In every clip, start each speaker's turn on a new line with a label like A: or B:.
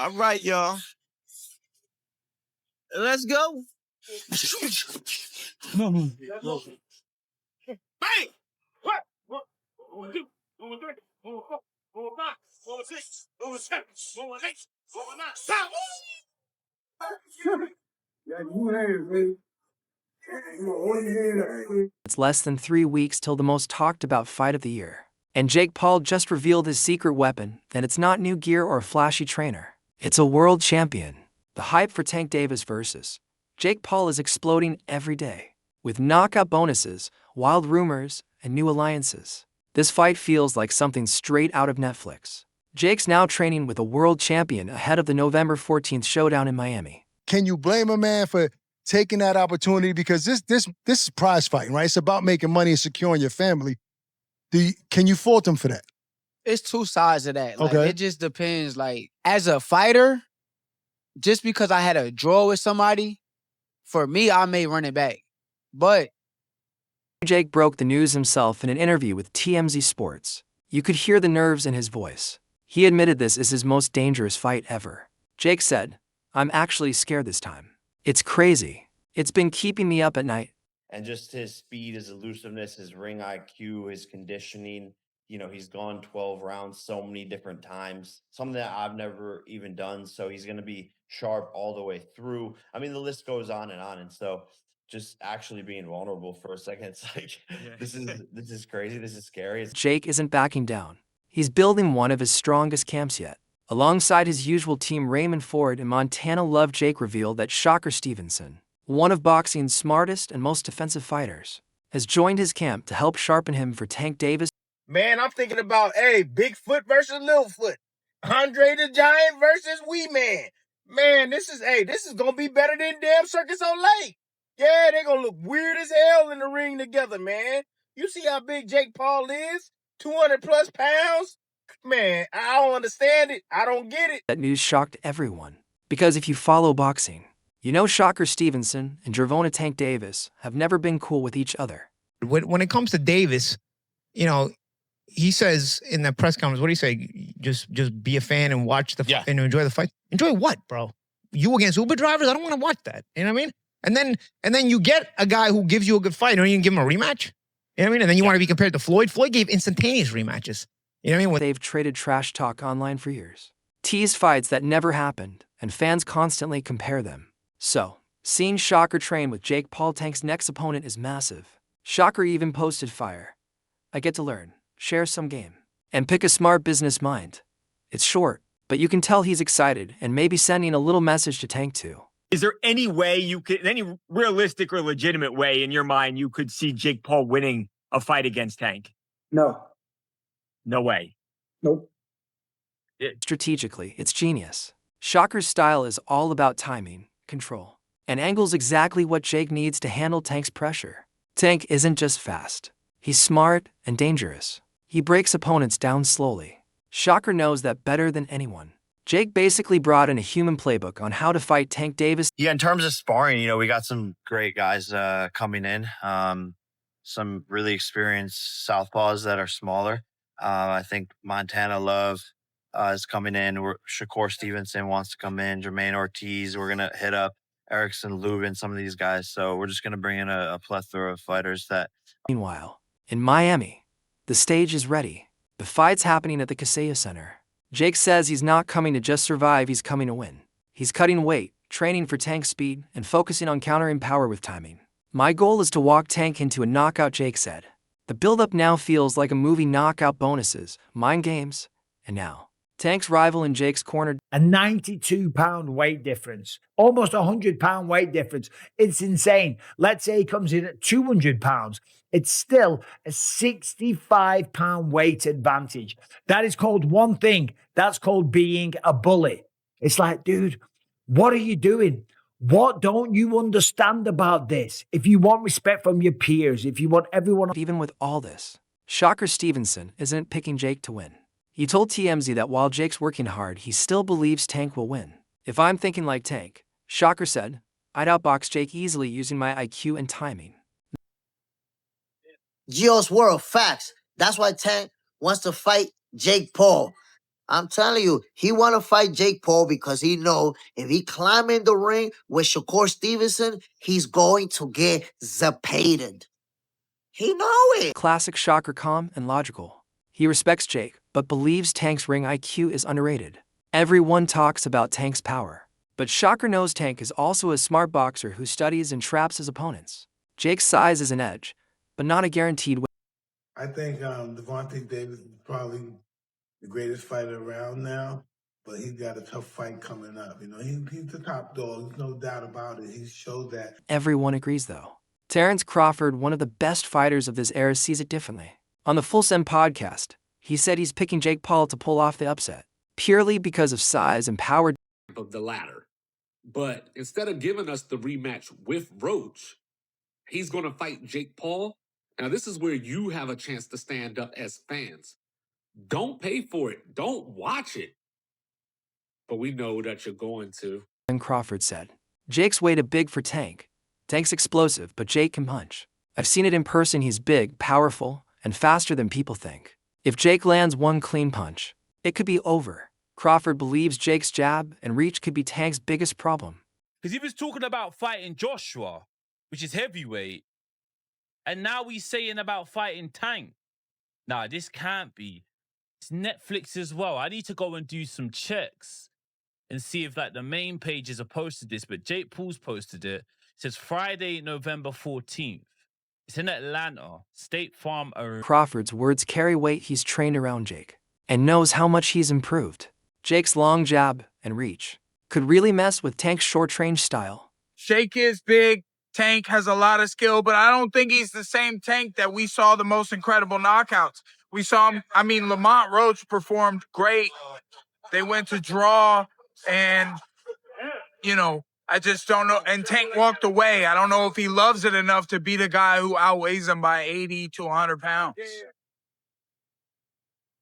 A: All right, y'all. Let's go.
B: No.
A: Bang! What? What? 1, 2, 1, 3, 1, 4, 1, 5, 1, 6, 1, 7, 1, 8, 1, 9. Stop!
C: It's less than 3 weeks till the most talked about fight of the year. And Jake Paul just revealed his secret weapon, that it's not new gear or a flashy trainer. It's a world champion. The hype for Tank Davis versus Jake Paul is exploding every day. With knockout bonuses, wild rumors, and new alliances. This fight feels like something straight out of Netflix. Jake's now training with a world champion ahead of the November 14th showdown in Miami.
B: Can you blame a man for taking that opportunity? Because this is prize fighting, right? It's about making money and securing your family. Can you fault him for that?
D: It's two sides of that. Like,
B: Okay.
D: it just depends. Like, as a fighter, just because I had a draw with somebody, for me, I may run it back. But
C: Jake broke the news himself in an interview with TMZ Sports. You could hear the nerves in his voice. He admitted this is his most dangerous fight ever. Jake said, "I'm actually scared this time. It's crazy. It's been keeping me up at night."
E: And just his speed, his elusiveness, his ring IQ, his conditioning. You know, he's gone 12 rounds so many different times, something that I've never even done. So he's going to be sharp all the way through. I mean, the list goes on and on. And so just actually being vulnerable for a second, it's like, this is crazy. This is scary.
C: Jake isn't backing down. He's building one of his strongest camps yet. Alongside his usual team, Raymond Ford and Montana Love, Jake revealed that Shakur Stevenson, one of boxing's smartest and most defensive fighters, has joined his camp to help sharpen him for Tank Davis.
A: Man, I'm thinking about, Bigfoot versus Littlefoot. Andre the Giant versus Wee Man. Man, this is going to be better than damn Circus on Lake. Yeah, they're going to look weird as hell in the ring together, man. You see how big Jake Paul is? 200 plus pounds? Man, I don't understand it. I don't get it.
C: That news shocked everyone. Because if you follow boxing, you know Shakur Stevenson and Gervonta Tank Davis have never been cool with each other.
F: When it comes to Davis, you know, he says in the press conference, what do you say? Just be a fan and watch the fight and enjoy the fight. Enjoy what, bro? You against Uber drivers? I don't want to watch that. You know what I mean? And then you get a guy who gives you a good fight. Don't even give him a rematch. You know what I mean? And then you want to be compared to Floyd. Floyd gave instantaneous rematches. You know what I mean?
C: They've traded trash talk online for years. Teased fights that never happened, and fans constantly compare them. So, seeing Shakur train with Jake Paul, Tank's next opponent, is massive. Shakur even posted fire. "I get to learn, share some game, and pick a smart business mind." It's short, but you can tell he's excited and maybe sending a little message to Tank too.
G: Is there any way you could, any realistic or legitimate way in your mind, you could see Jake Paul winning a fight against Tank?
H: No.
G: No way.
H: Nope.
C: Strategically, it's genius. Shakur's style is all about timing, control, and angles, exactly what Jake needs to handle Tank's pressure. Tank isn't just fast. He's smart and dangerous. He breaks opponents down slowly. Shakur knows that better than anyone. Jake basically brought in a human playbook on how to fight Tank Davis.
E: Yeah, in terms of sparring, you know, we got some great guys coming in. Some really experienced southpaws that are smaller. I think Montana Love is coming in. Shakur Stevenson wants to come in. Jermaine Ortiz. We're going to hit up Erickson, Lubin, some of these guys. So we're just going to bring in a plethora of fighters that...
C: Meanwhile, in Miami, the stage is ready. The fight's happening at the Kaseya Center. Jake says he's not coming to just survive, he's coming to win. He's cutting weight, training for Tank's speed, and focusing on countering power with timing. "My goal is to walk Tank into a knockout," Jake said. The build-up now feels like a movie. Knockout bonuses, mind games, and now Tank's rival in Jake's corner.
I: A 92-pound weight difference, almost a 100-pound weight difference. It's insane. Let's say he comes in at 200 pounds. It's still a 65-pound weight advantage. That is called one thing. That's called being a bully. It's like, dude, what are you doing? What don't you understand about this? If you want respect from your peers, if you want everyone...
C: Even with all this, Shakur Stevenson isn't picking Jake to win. He told TMZ that while Jake's working hard, he still believes Tank will win. "If I'm thinking like Tank," Shakur said, "I'd outbox Jake easily using my IQ and timing."
J: Geo's world, facts. That's why Tank wants to fight Jake Paul.
H: I'm telling you, he want to fight Jake Paul because he know if he climb in the ring with Shakur Stevenson, he's going to get zapated. He know it.
C: Classic Shocker, calm and logical. He respects Jake, but believes Tank's ring IQ is underrated. Everyone talks about Tank's power, but Shocker knows Tank is also a smart boxer who studies and traps his opponents. Jake's size is an edge, but not a guaranteed win.
J: I think Gervonta Davis is probably the greatest fighter around now, but he's got a tough fight coming up. You know, he's the top dog. There's no doubt about it. He showed that.
C: Everyone agrees, though. Terence Crawford, one of the best fighters of this era, sees it differently. On the Full Send podcast, he said he's picking Jake Paul to pull off the upset, purely because of size and power.
K: Of the latter. But instead of giving us the rematch with Roach, he's going to fight Jake Paul. Now, this is where you have a chance to stand up as fans. Don't pay for it. Don't watch it. But we know that you're going to.
C: And Crawford said, Jake's weighted big for Tank. Tank's explosive, but Jake can punch. I've seen it in person. He's big, powerful, and faster than people think. If Jake lands one clean punch, it could be over. Crawford believes Jake's jab and reach could be Tank's biggest problem.
L: Because he was talking about fighting Joshua, which is heavyweight, and now he's saying about fighting Tank. Nah, this can't be. It's Netflix as well. I need to go and do some checks and see if like the main pages have posted this, but Jake Paul's posted it. It says Friday, November 14th. It's in Atlanta, State Farm Arena.
C: Crawford's words carry weight. He's trained around Jake and knows how much he's improved. Jake's long jab and reach could really mess with Tank's short-range style.
M: Jake is big. Tank has a lot of skill, but I don't think he's the same Tank that we saw the most incredible knockouts. We saw him, I mean, Lamont Roach performed great. They went to draw, and, you know, I just don't know. And Tank walked away. I don't know if he loves it enough to beat a guy who outweighs him by 80 to 100 pounds.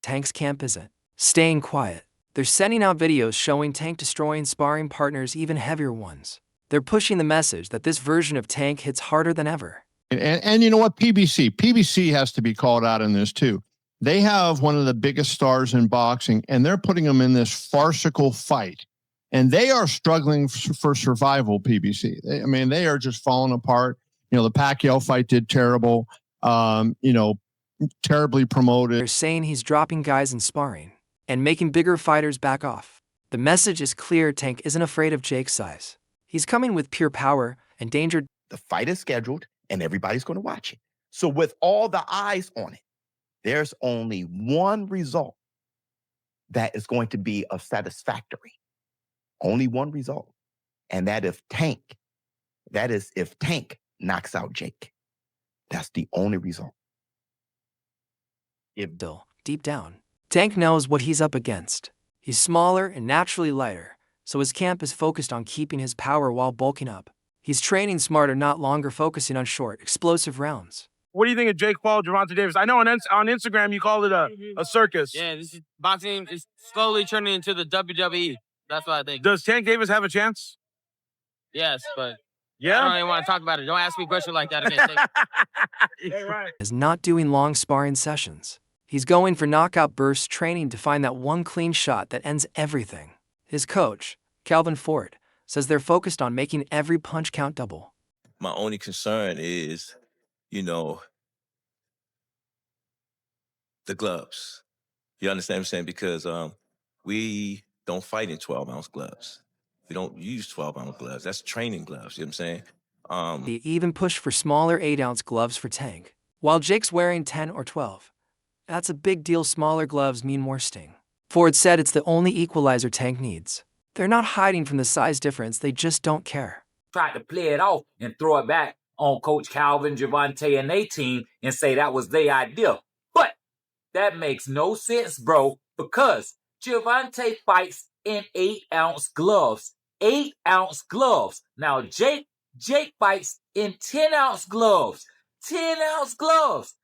C: Tank's camp isn't staying quiet. They're sending out videos showing Tank destroying sparring partners, even heavier ones. They're pushing the message that this version of Tank hits harder than ever.
N: And you know what? PBC has to be called out in this too. They have one of the biggest stars in boxing, and they're putting them in this farcical fight. And they are struggling for survival, PBC. They are just falling apart. You know, the Pacquiao fight did terrible, terribly promoted.
C: They're saying he's dropping guys in sparring and making bigger fighters back off. The message is clear. Tank isn't afraid of Jake's size. He's coming with pure power and danger.
O: The fight is scheduled, and everybody's going to watch it. So with all the eyes on it, there's only one result that is going to be of satisfactory. Only one result. And that is if Tank knocks out Jake. That's the only result.
C: Still, deep down, Tank knows what he's up against. He's smaller and naturally lighter, so his camp is focused on keeping his power while bulking up. He's training smarter, not longer focusing on short, explosive rounds.
M: What do you think of Jake Paul, Gervonta Davis? I know on Instagram you call it a circus.
P: Yeah, this is, boxing is slowly turning into the WWE. That's what I think.
M: Does Tank Davis have a chance?
P: Yes, but
M: yeah?
P: I don't even want to talk about it. Don't ask me a question like that again.
M: Hey, right.
C: Is not doing long sparring sessions. He's going for knockout bursts, training to find that one clean shot that ends everything. His coach, Calvin Ford, says they're focused on making every punch count double.
Q: My only concern is, the gloves. You understand what I'm saying? Because we don't fight in 12-ounce gloves. We don't use 12-ounce gloves. That's training gloves, you know what I'm saying?
C: They even push for smaller 8-ounce gloves for Tank, while Jake's wearing 10 or 12. That's a big deal. Smaller gloves mean more sting. Ford said it's the only equalizer Tank needs. They're not hiding from the size difference, they just don't care.
R: Tried to play it off and throw it back on Coach Calvin, Gervonta, and their team and say that was their idea. But that makes no sense, bro, because Gervonta fights in 8-ounce gloves. 8-ounce gloves. Now, Jake fights in 10-ounce gloves. 10-ounce gloves.